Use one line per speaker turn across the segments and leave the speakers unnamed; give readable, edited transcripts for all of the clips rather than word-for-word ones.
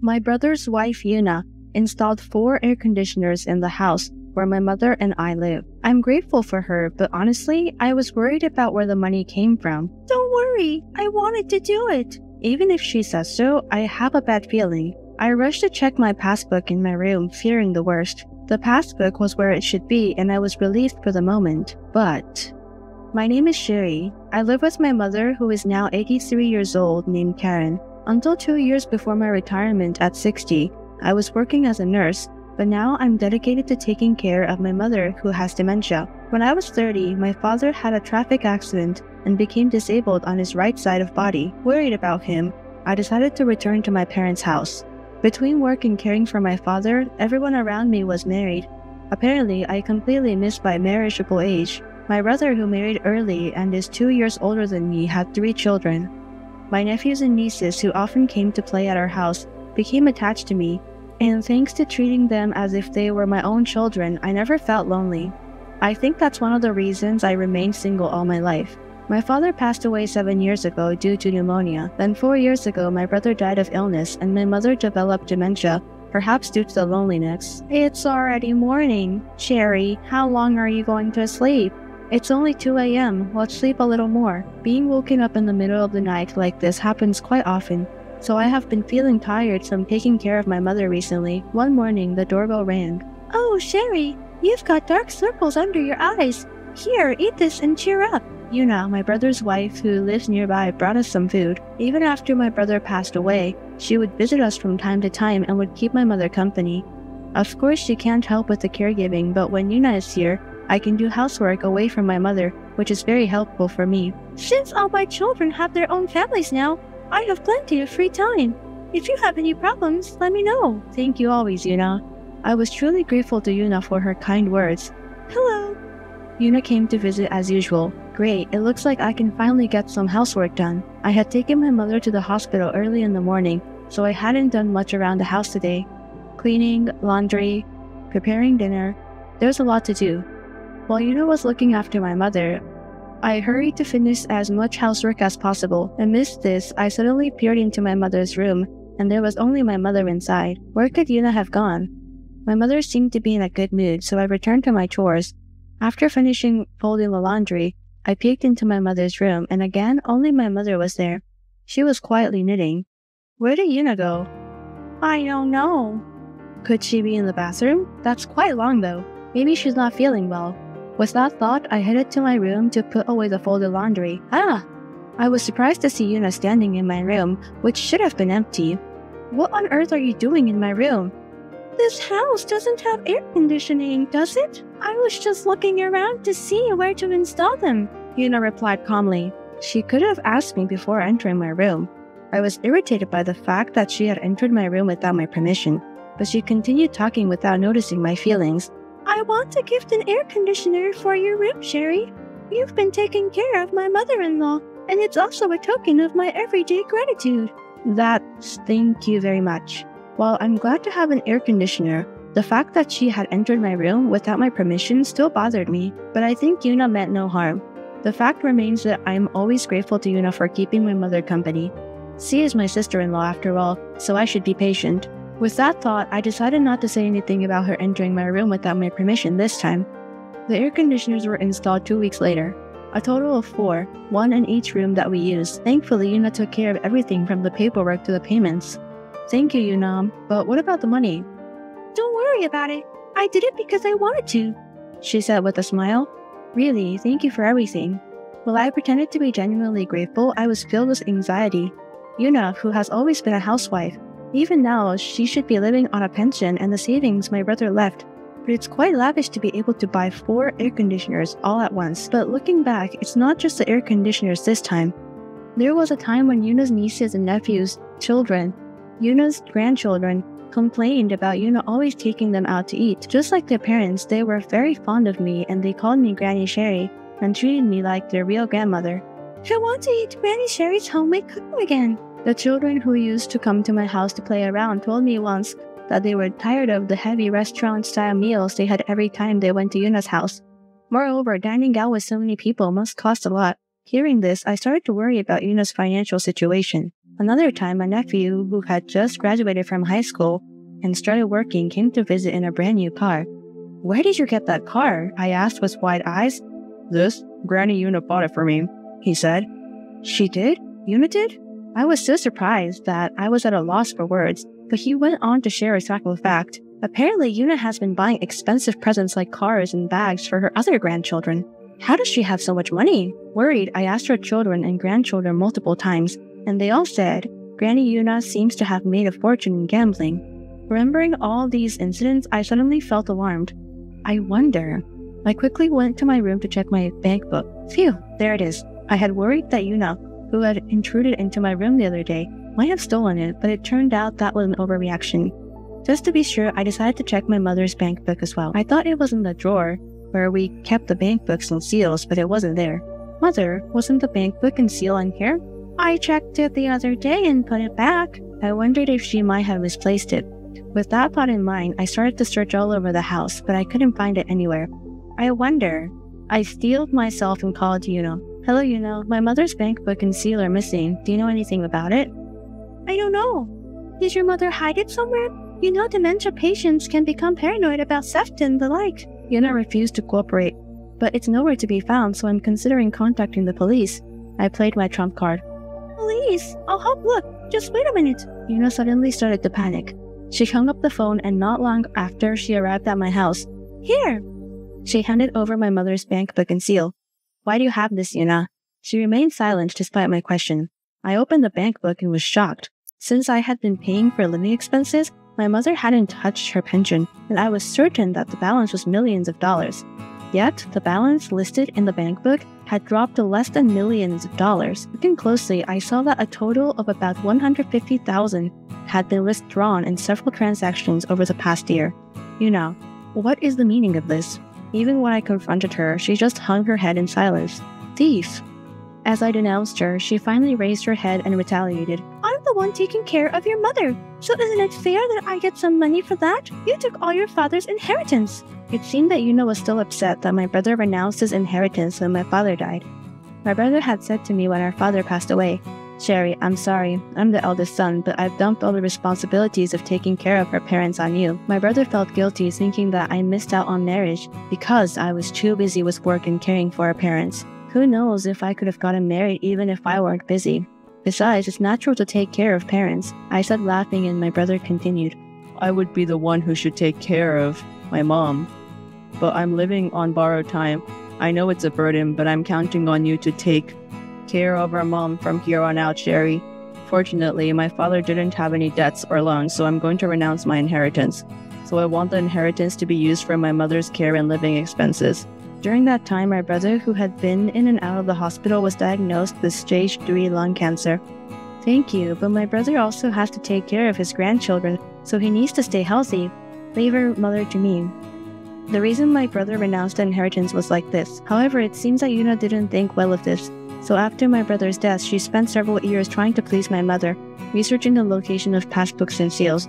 My brother's wife, Yuna, installed 4 air conditioners in the house where my mother and I live. I'm grateful for her, but honestly, I was worried about where the money came from. Don't worry, I wanted to do it. Even if she says so, I have a bad feeling. I rushed to check my passbook in my room, fearing the worst. The passbook was where it should be, and I was relieved for the moment. But my name is Sherry. I live with my mother, who is now 83 years old, named Karen. Until 2 years before my retirement at 60, I was working as a nurse, but now I'm dedicated to taking care of my mother, who has dementia. When I was 30, my father had a traffic accident and became disabled on his right side of body. Worried about him, I decided to return to my parents' house. Between work and caring for my father, everyone around me was married. Apparently, I completely missed my marriageable age. My brother, who married early and is 2 years older than me, had 3 children. My nephews and nieces, who often came to play at our house, became attached to me, and thanks to treating them as if they were my own children, I never felt lonely. I think that's one of the reasons I remained single all my life. My father passed away 7 years ago due to pneumonia. Then 4 years ago, my brother died of illness, and my mother developed dementia, perhaps due to the loneliness. It's already morning. Sherry, how long are you going to sleep? It's only 2 a.m. Let's sleep a little more. Being woken up in the middle of the night like this happens quite often, so I have been feeling tired from taking care of my mother recently. One morning, the doorbell rang. Oh, Sherry, you've got dark circles under your eyes. Here, eat this and cheer up. Yuna, my brother's wife, who lives nearby, brought us some food. Even after my brother passed away, she would visit us from time to time and would keep my mother company. Of course, she can't help with the caregiving, but when Yuna is here, I can do housework away from my mother, which is very helpful for me. Since all my children have their own families now, I have plenty of free time. If you have any problems, let me know. Thank you always, Yuna. I was truly grateful to Yuna for her kind words. Hello. Yuna came to visit as usual. Great, it looks like I can finally get some housework done. I had taken my mother to the hospital early in the morning, so I hadn't done much around the house today. Cleaning, laundry, preparing dinner. There's a lot to do. While Yuna was looking after my mother, I hurried to finish as much housework as possible. Amidst this, I suddenly peered into my mother's room, and there was only my mother inside. Where could Yuna have gone? My mother seemed to be in a good mood, so I returned to my chores. After finishing folding the laundry, I peeked into my mother's room, and again, only my mother was there. She was quietly knitting. Where did Yuna go? I don't know. Could she be in the bathroom? That's quite long though. Maybe she's not feeling well. With that thought, I headed to my room to put away the folded laundry. I was surprised to see Yuna standing in my room, which should have been empty. What on earth are you doing in my room? This house doesn't have air conditioning, does it? I was just looking around to see where to install them, Yuna replied calmly. She could have asked me before entering my room. I was irritated by the fact that she had entered my room without my permission, but she continued talking without noticing my feelings. I want to gift an air conditioner for your room, Sherry. You've been taking care of my mother-in-law, and it's also a token of my everyday gratitude. Thank you very much. While I'm glad to have an air conditioner, the fact that she had entered my room without my permission still bothered me, but I think Yuna meant no harm. The fact remains that I am always grateful to Yuna for keeping my mother company. She is my sister-in-law after all, so I should be patient. With that thought, I decided not to say anything about her entering my room without my permission this time. The air conditioners were installed 2 weeks later. A total of 4, 1 in each room that we used. Thankfully, Yuna took care of everything from the paperwork to the payments. Thank you, Yuna, but what about the money? Don't worry about it. I did it because I wanted to, she said with a smile. Really, thank you for everything. While I pretended to be genuinely grateful, I was filled with anxiety. Yuna, who has always been a housewife, even now, she should be living on a pension and the savings my brother left. But it's quite lavish to be able to buy 4 air conditioners all at once. But looking back, it's not just the air conditioners this time. There was a time when Yuna's nieces and nephews, Yuna's grandchildren, complained about Yuna always taking them out to eat. Just like their parents, they were very fond of me and they called me Granny Sherry and treated me like their real grandmother. I want to eat Granny Sherry's homemade cooking again. The children who used to come to my house to play around told me once that they were tired of the heavy restaurant-style meals they had every time they went to Yuna's house. Moreover, dining out with so many people must cost a lot. Hearing this, I started to worry about Yuna's financial situation. Another time, my nephew, who had just graduated from high school and started working, came to visit in a brand new car. "Where did you get that car?" I asked with wide eyes. "This? Granny Una bought it for me," he said. "She did? Una did?" I was so surprised that I was at a loss for words, but he went on to share a shocking fact. Apparently, Una has been buying expensive presents like cars and bags for her other grandchildren. How does she have so much money? Worried, I asked her children and grandchildren multiple times, and they all said, Granny Una seems to have made a fortune in gambling. Remembering all these incidents, I suddenly felt alarmed. I wonder. I quickly went to my room to check my bank book. Phew, there it is. I had worried that Una, who had intruded into my room the other day, might have stolen it, but it turned out that was an overreaction. Just to be sure, I decided to check my mother's bank book as well. I thought it was in the drawer where we kept the bank books and seals, but it wasn't there. Mother, wasn't the bank book and seal in here? I checked it the other day and put it back. I wondered if she might have misplaced it. With that thought in mind, I started to search all over the house, but I couldn't find it anywhere. I wonder. I steeled myself and called Una. Hello, Una. My mother's bank book and seal are missing. Do you know anything about it? I don't know. Did your mother hide it somewhere? You know, dementia patients can become paranoid about theft and the like. Una refused to cooperate, but it's nowhere to be found, so I'm considering contacting the police. I played my trump card. Police? I'll help look. Just wait a minute. Una suddenly started to panic. She hung up the phone, and not long after, she arrived at my house. Here! She handed over my mother's bank book and seal. Why do you have this, Una? She remained silent despite my question. I opened the bank book and was shocked. Since I had been paying for living expenses, my mother hadn't touched her pension, and I was certain that the balance was millions of dollars. Yet, the balance listed in the bank book had dropped to less than millions of dollars. Looking closely, I saw that a total of about $150,000 had been withdrawn in several transactions over the past year. Una, what is the meaning of this? Even when I confronted her, she just hung her head in silence. Thief! As I denounced her, she finally raised her head and retaliated. I'm the one taking care of your mother, so isn't it fair that I get some money for that? You took all your father's inheritance. It seemed that Una was still upset that my brother renounced his inheritance when my father died. My brother had said to me when our father passed away, Sherry, I'm sorry, I'm the eldest son, but I've dumped all the responsibilities of taking care of our parents on you. My brother felt guilty thinking that I missed out on marriage because I was too busy with work and caring for our parents. Who knows if I could have gotten married even if I weren't busy. Besides, it's natural to take care of parents, I said laughing, and my brother continued. I would be the one who should take care of my mom. But I'm living on borrowed time. I know it's a burden, but I'm counting on you to take care of our mom from here on out, Sherry. Fortunately, my father didn't have any debts or loans, so I'm going to renounce my inheritance. So I want the inheritance to be used for my mother's care and living expenses. During that time, my brother, who had been in and out of the hospital, was diagnosed with stage 3 lung cancer. Thank you, but my brother also has to take care of his grandchildren, so he needs to stay healthy. Favor mother to me. The reason my brother renounced the inheritance was like this. However, it seems that Una didn't think well of this. So after my brother's death, she spent several years trying to please my mother, researching the location of past books and seals.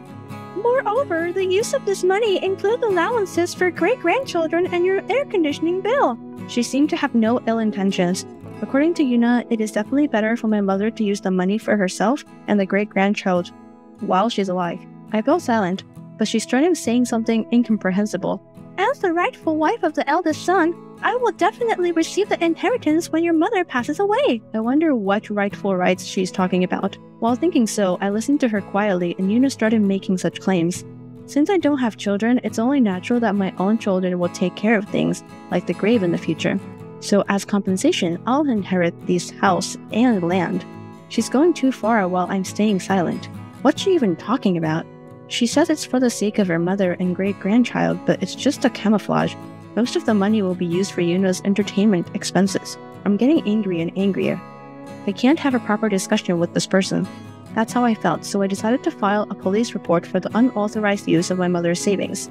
Moreover, the use of this money includes allowances for great-grandchildren and your air conditioning bill. She seemed to have no ill intentions. According to Una, it is definitely better for my mother to use the money for herself and the great-grandchild while she's alive. I fell silent, but she started saying something incomprehensible. As the rightful wife of the eldest son, I will definitely receive the inheritance when your mother passes away. I wonder what rightful rights she's talking about. While thinking so, I listened to her quietly, and Una started making such claims. Since I don't have children, it's only natural that my own children will take care of things, like the grave in the future. So as compensation, I'll inherit this house and land. She's going too far while I'm staying silent. What's she even talking about? She says it's for the sake of her mother and great-grandchild, but it's just a camouflage. Most of the money will be used for Una's entertainment expenses. I'm getting angry and angrier. I can't have a proper discussion with this person. That's how I felt, so I decided to file a police report for the unauthorized use of my mother's savings.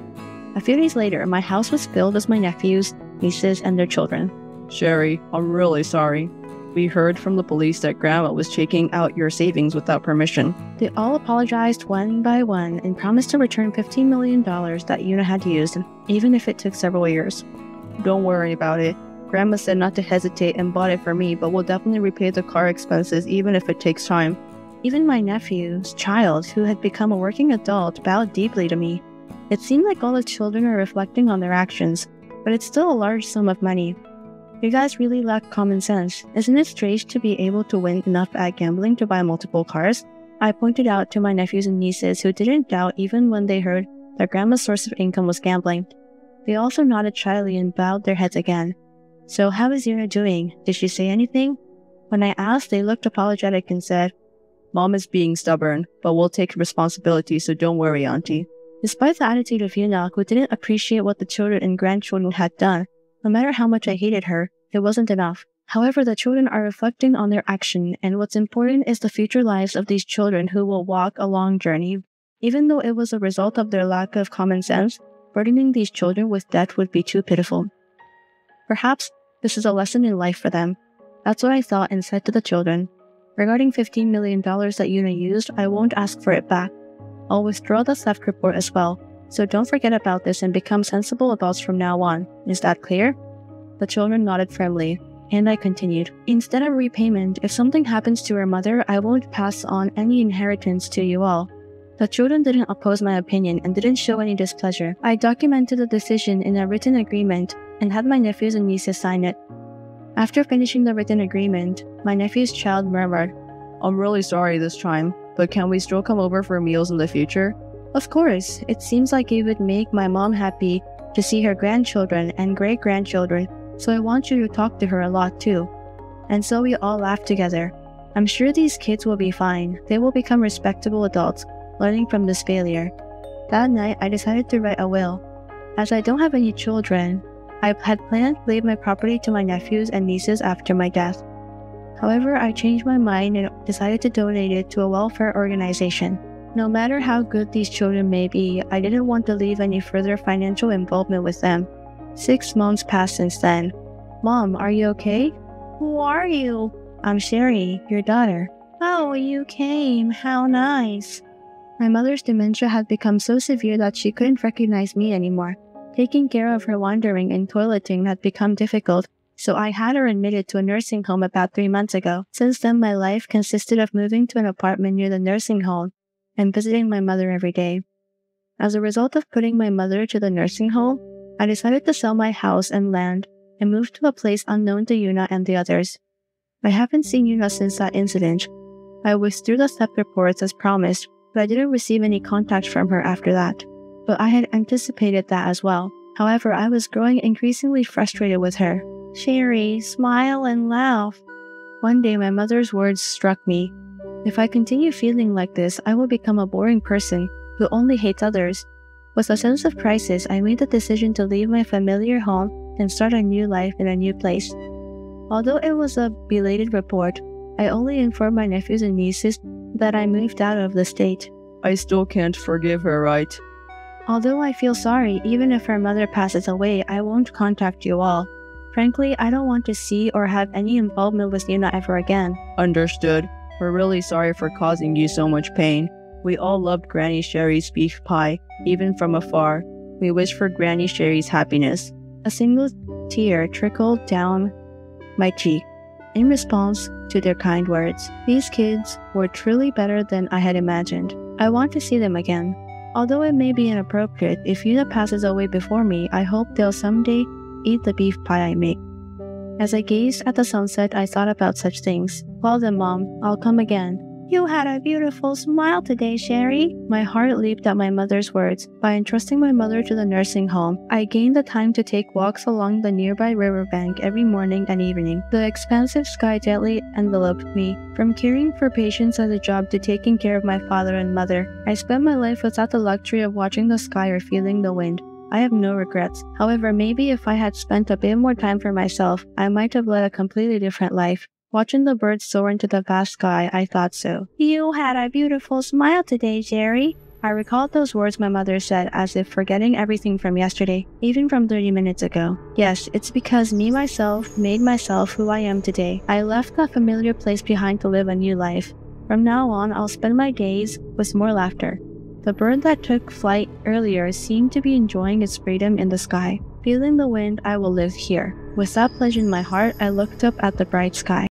A few days later, my house was filled with my nephews, nieces, and their children. Sherry, I'm really sorry. We heard from the police that Grandma was taking out your savings without permission. They all apologized one by one and promised to return $15 million that Una had used, even if it took several years. Don't worry about it. Grandma said not to hesitate and bought it for me, but will definitely repay the car expenses even if it takes time. Even my nephew's child, who had become a working adult, bowed deeply to me. It seemed like all the children are reflecting on their actions, but it's still a large sum of money. You guys really lack common sense. Isn't it strange to be able to win enough at gambling to buy multiple cars? I pointed out to my nephews and nieces, who didn't doubt even when they heard their grandma's source of income was gambling. They also nodded shyly and bowed their heads again. So how is Yuna doing? Did she say anything? When I asked, they looked apologetic and said, "Mom is being stubborn, but we'll take responsibility, so don't worry, Auntie." Despite the attitude of Yuna, who didn't appreciate what the children and grandchildren had done, no matter how much I hated her, it wasn't enough. However, the children are reflecting on their action, and what's important is the future lives of these children who will walk a long journey. Even though it was a result of their lack of common sense, burdening these children with debt would be too pitiful. Perhaps this is a lesson in life for them. That's what I thought and said to the children. Regarding $15 million that Yuna used, I won't ask for it back. I'll withdraw the theft report as well, so don't forget about this and become sensible adults from now on. Is that clear? The children nodded firmly, and I continued. Instead of repayment, if something happens to her mother, I won't pass on any inheritance to you all. The children didn't oppose my opinion and didn't show any displeasure. I documented the decision in a written agreement and had my nephews and nieces sign it. After finishing the written agreement, my nephew's child murmured, "I'm really sorry this time, but can we still come over for meals in the future?" Of course, it seems like it would make my mom happy to see her grandchildren and great-grandchildren, so I want you to talk to her a lot too. And so we all laughed together. I'm sure these kids will be fine. They will become respectable adults, learning from this failure. That night, I decided to write a will. As I don't have any children, I had planned to leave my property to my nephews and nieces after my death. However, I changed my mind and decided to donate it to a welfare organization. No matter how good these children may be, I didn't want to leave any further financial involvement with them. 6 months passed since then. "Mom, are you okay?" "Who are you?" "I'm Sherry, your daughter." "Oh, you came. How nice." My mother's dementia had become so severe that she couldn't recognize me anymore. Taking care of her wandering and toileting had become difficult, so I had her admitted to a nursing home about 3 months ago. Since then, my life consisted of moving to an apartment near the nursing home and visiting my mother every day. As a result of putting my mother to the nursing home, I decided to sell my house and land and move to a place unknown to Yuna and the others. I haven't seen Yuna since that incident. I withdrew the theft reports as promised, but I didn't receive any contact from her after that. But I had anticipated that as well. However, I was growing increasingly frustrated with her. "Sherry, smile and laugh." One day, my mother's words struck me. If I continue feeling like this, I will become a boring person who only hates others. With a sense of crisis, I made the decision to leave my familiar home and start a new life in a new place. Although it was a belated report, I only informed my nephews and nieces that I moved out of the state.
I still can't forgive her, right?
Although I feel sorry, even if her mother passes away, I won't contact you all. Frankly, I don't want to see or have any involvement with Yuna ever again.
Understood. We're really sorry for causing you so much pain. We all loved Granny Sherry's beef pie, even from afar. We wish for Granny Sherry's happiness.
A single tear trickled down my cheek in response to their kind words. These kids were truly better than I had imagined. I want to see them again. Although it may be inappropriate, if Yuna passes away before me, I hope they'll someday eat the beef pie I make. As I gazed at the sunset, I thought about such things. Well then, Mom, I'll come again. "You had a beautiful smile today, Sherry." My heart leaped at my mother's words. By entrusting my mother to the nursing home, I gained the time to take walks along the nearby riverbank every morning and evening. The expansive sky gently enveloped me. From caring for patients at the job to taking care of my father and mother, I spent my life without the luxury of watching the sky or feeling the wind. I have no regrets. However, maybe if I had spent a bit more time for myself, I might have led a completely different life. Watching the birds soar into the vast sky, I thought so. "You had a beautiful smile today, Jerry." I recalled those words my mother said as if forgetting everything from yesterday, even from 30 minutes ago. Yes, it's because me myself made myself who I am today. I left that familiar place behind to live a new life. From now on, I'll spend my days with more laughter. The bird that took flight earlier seemed to be enjoying its freedom in the sky. Feeling the wind, I will live here. With that pledge in my heart, I looked up at the bright sky.